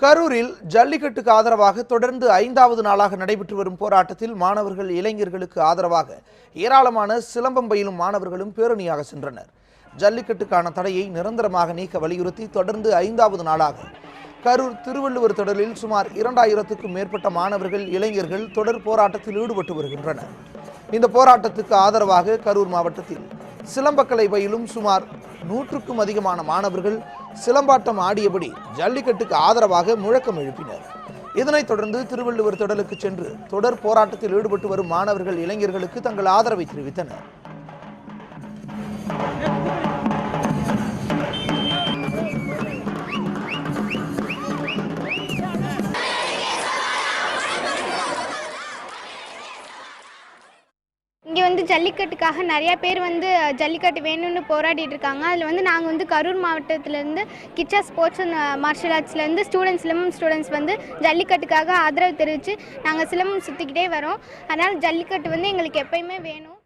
கரூரில் ஜல்லிக்கட்டுக்கு ஆதரவாக தொடர்ந்து 5வது நாளாக நடைபெற்று வரும் போராட்டத்தில் மாணவர்கள் இளைஞர்களுக்கு ஆதரவாக ஏராளமான சிலம்பம் பயிலும் மாணவர்களும் பேரணியாக சென்றனர். ஜல்லிக்கட்டுக்கான தடையை நிரந்தரமாக நீக்க வலியுறுத்தி தொடர்ந்து 5வது நாளாக கரூர் திருவள்ளுவர் திடலில் சுமார் 2000க்கும் மேற்பட்ட மாணவர்கள் இளைஞர்கள் தொடர் போராட்டத்தில் ஈடுபட்டு வருகின்றனர். இந்த போராட்டத்துக்கு ஆதரவாக கரூர் மாவட்டத்தில் சிலம்பக்கலை பயிலும் சுமார் 100க்கும் அதிகமான மாணவர்கள் சிலம்பாட்டம் ஆடியபடி ஜல்லிக்கட்டுக்கு ஆதரவாக முழக்கம் எழுப்பினர். இதனைத் தொடர்ந்து திருவள்ளுவர் திடலுக்கு சென்று தொடர் போராட்டத்தில் ஈடுபட்டு வரும் மாணவர்கள் இளைஞர்களுக்கு தங்கள் ஆதரவை தெரிவித்தனர். இங்கே ஜல்லிக்கட்டுக்காக நிறையா பேர் ஜல்லிக்கட்டு வேணும்னு போராடிட்டு இருக்காங்க. அதில் நாங்கள் கரூர் மாவட்டத்திலேருந்து கிச்சா ஸ்போர்ட்ஸ் அண்ட் மார்ஷல் ஆர்ட்ஸ்லேருந்து சிலம்பம் ஸ்டூடெண்ட்ஸ் ஜல்லிக்கட்டுக்காக ஆதரவு தெரிவித்து நாங்கள் சிலம்பம் சுற்றிக்கிட்டே வரோம். அதனால் ஜல்லிக்கட்டு எங்களுக்கு எப்பயுமே வேணும்.